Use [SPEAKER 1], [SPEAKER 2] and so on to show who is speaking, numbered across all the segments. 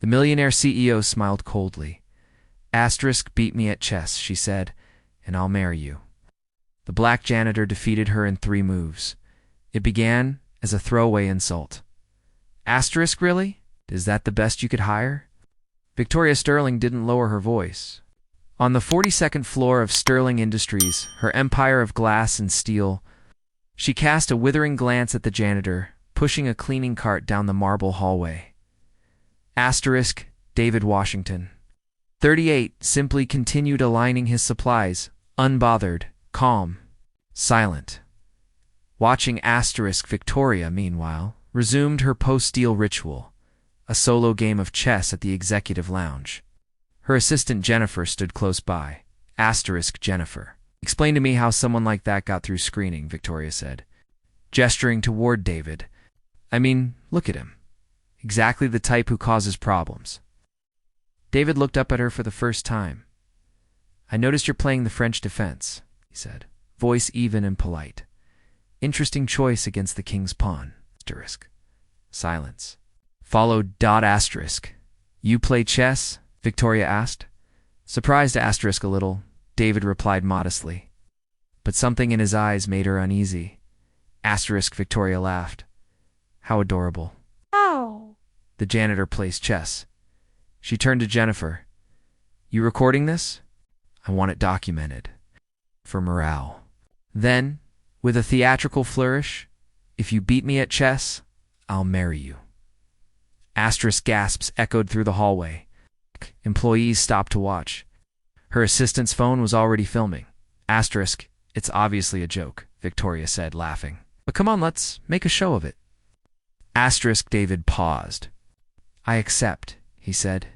[SPEAKER 1] The millionaire CEO smiled coldly. Asterisk beat me at chess, she said, and I'll marry you. The black janitor defeated her in 3 moves. It began as a throwaway insult. Asterisk, really? Is that the best you could hire? Victoria Sterling didn't lower her voice. On the 42nd floor of Sterling Industries, her empire of glass and steel, she cast a withering glance at the janitor, pushing a cleaning cart down the marble hallway. Asterisk, David Washington. 38 simply continued aligning his supplies, unbothered, calm, silent. Watching Asterisk, Victoria, meanwhile, resumed her post-deal ritual, a solo game of chess at the executive lounge. Her assistant Jennifer stood close by. Asterisk, Jennifer. Explain to me how someone like that got through screening, Victoria said, gesturing toward David. I mean, look at him. Exactly the type who causes problems. David looked up at her for the first time. I noticed you're playing the French defense, he said, voice even and polite. Interesting choice against the king's pawn. Asterisk. Silence. Followed asterisk. You play chess? Victoria asked. Surprised asterisk a little, David replied modestly. But something in his eyes made her uneasy. Asterisk, Victoria laughed. How adorable.
[SPEAKER 2] Oh.
[SPEAKER 1] The janitor plays chess. She turned to Jennifer. You recording this? I want it documented. For morale. Then, with a theatrical flourish, if you beat me at chess, I'll marry you. Asterisk gasps echoed through the hallway. Employees stopped to watch. Her assistant's phone was already filming. Asterisk, it's obviously a joke, Victoria said, laughing. But come on, let's make a show of it. Asterisk, David paused. I accept, he said.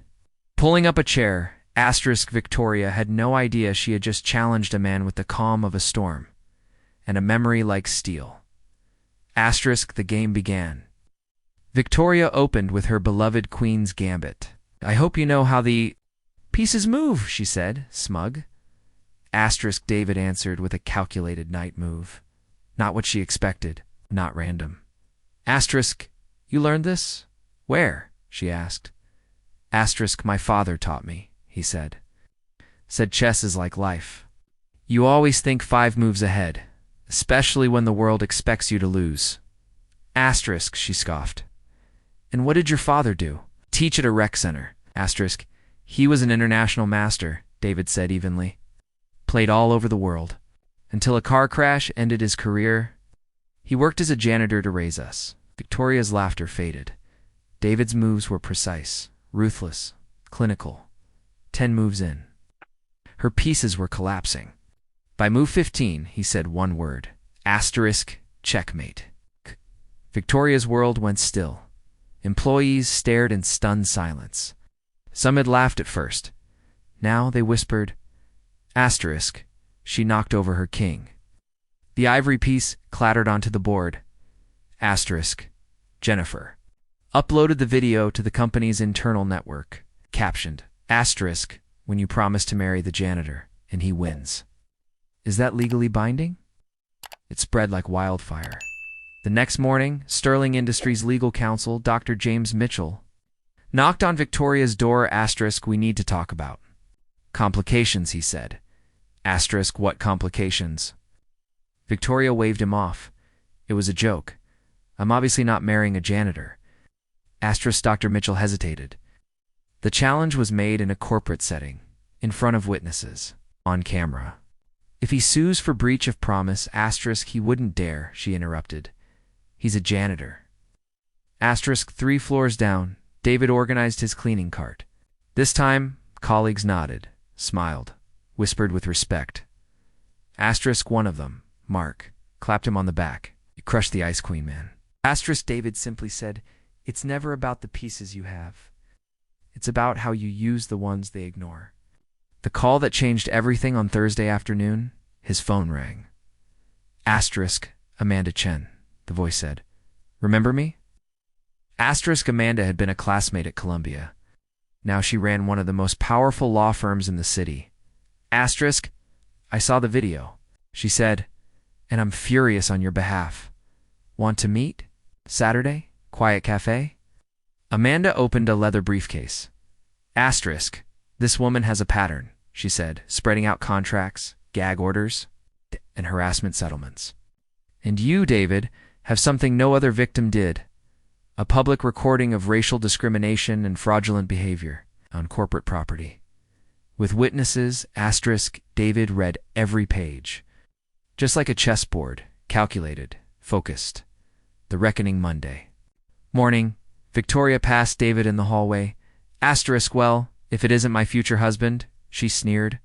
[SPEAKER 1] Pulling up a chair, asterisk, Victoria had no idea she had just challenged a man with the calm of a storm, and a memory like steel. Asterisk, the game began. Victoria opened with her beloved Queen's Gambit. I hope you know how the pieces move, she said, smug. Asterisk, David answered with a calculated knight move. Not what she expected, not random. Asterisk, you learned this? Where? She asked. Asterisk, my father taught me, he said. Said chess is like life. You always think 5 moves ahead, especially when the world expects you to lose. Asterisk, she scoffed. And what did your father do? Teach at a rec center. Asterisk, he was an international master, David said evenly. Played all over the world. Until a car crash ended his career. He worked as a janitor to raise us. Victoria's laughter faded. David's moves were precise, ruthless, clinical. 10 moves in. Her pieces were collapsing. By move 15, he said one word. Asterisk, checkmate. Victoria's world went still. Employees stared in stunned silence. Some had laughed at first. Now they whispered, asterisk. She knocked over her king. The ivory piece clattered onto the board. Asterisk, Jennifer. Uploaded the video to the company's internal network. Captioned, asterisk, when you promise to marry the janitor, and he wins. Is that legally binding? It spread like wildfire. The next morning, Sterling Industries legal counsel, Dr. James Mitchell, knocked on Victoria's door. Asterisk, we need to talk about. Complications, he said. Asterisk, what complications? Victoria waved him off. It was a joke. I'm obviously not marrying a janitor. Asterisk, Dr. Mitchell hesitated. The challenge was made in a corporate setting, in front of witnesses, on camera. If he sues for breach of promise, asterisk, he wouldn't dare, she interrupted. He's a janitor. Asterisk, 3 floors down, David organized his cleaning cart. This time, colleagues nodded, smiled, whispered with respect. Asterisk, one of them, Mark, clapped him on the back. You crushed the Ice Queen, man. Asterisk, David simply said, it's never about the pieces you have. It's about how you use the ones they ignore. The call that changed everything on Thursday afternoon, his phone rang. Asterisk, Amanda Chen, the voice said. Remember me? Asterisk, Amanda had been a classmate at Columbia. Now she ran one of the most powerful law firms in the city. Asterisk, I saw the video, she said, and I'm furious on your behalf. Want to meet? Saturday? Quiet cafe? Amanda opened a leather briefcase. Asterisk. This woman has a pattern, she said, spreading out contracts, gag orders, and harassment settlements. And you, David, have something no other victim did. A public recording of racial discrimination and fraudulent behavior on corporate property. With witnesses, asterisk, David read every page. Just like a chessboard, calculated, focused. The reckoning Monday. Morning. Victoria passed David in the hallway. Asterisk, well, if it isn't my future husband, she sneered.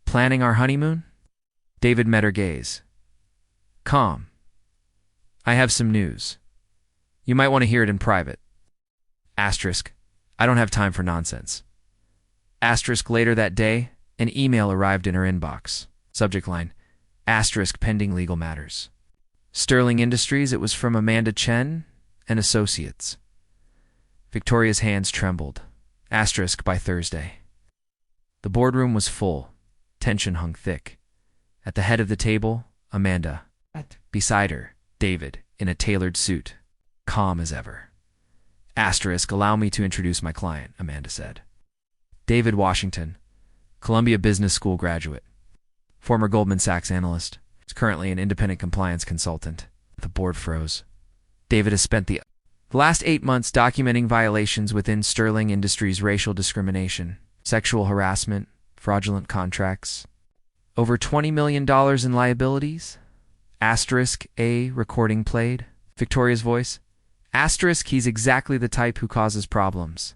[SPEAKER 1] Planning our honeymoon? David met her gaze. Calm. I have some news. You might want to hear it in private. Asterisk, I don't have time for nonsense. Asterisk, later that day, an email arrived in her inbox. Subject line, asterisk, pending legal matters. Sterling Industries, it was from Amanda Chen and Associates. Victoria's hands trembled. Asterisk, by Thursday. The boardroom was full. Tension hung thick. At the head of the table, Amanda. Beside her, David, in a tailored suit, calm as ever. Asterisk, allow me to introduce my client, Amanda said. David Washington, Columbia Business School graduate, former Goldman Sachs analyst, is currently an independent compliance consultant. The board froze. David has spent the last 8 months documenting violations within Sterling Industries' racial discrimination, sexual harassment, fraudulent contracts. Over $20 million in liabilities? Asterisk, a recording played. Victoria's voice. Asterisk, he's exactly the type who causes problems.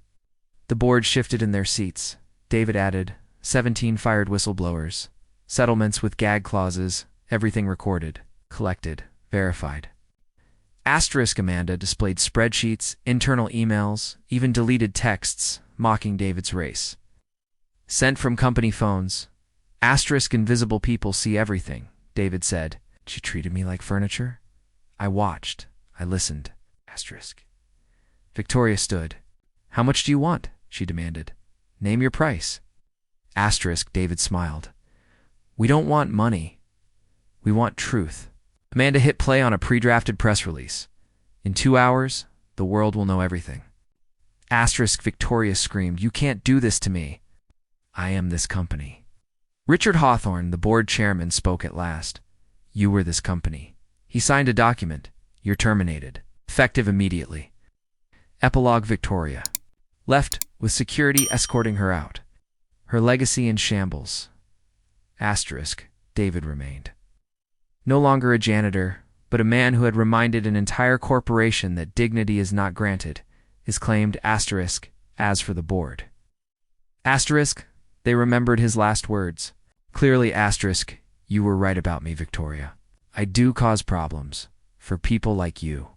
[SPEAKER 1] The board shifted in their seats. David added, 17 fired whistleblowers. Settlements with gag clauses, everything recorded, collected, verified. Asterisk, Amanda displayed spreadsheets, internal emails, even deleted texts, mocking David's race. Sent from company phones. Asterisk, invisible people see everything, David said. She treated me like furniture. I watched. I listened. Asterisk. Victoria stood. How much do you want? She demanded. Name your price. Asterisk, David smiled. We don't want money. We want truth. Amanda hit play on a pre-drafted press release. In 2 hours, the world will know everything. Asterisk, Victoria screamed, you can't do this to me. I am this company. Richard Hawthorne, the board chairman, spoke at last. You were this company. He signed a document. You're terminated. Effective immediately. Epilogue, Victoria. Left with security escorting her out. Her legacy in shambles. Asterisk, David remained. No longer a janitor, but a man who had reminded an entire corporation that dignity is not granted, is claimed asterisk, as for the board. Asterisk, they remembered his last words. Clearly asterisk, you were right about me, Victoria. I do cause problems. For people like you.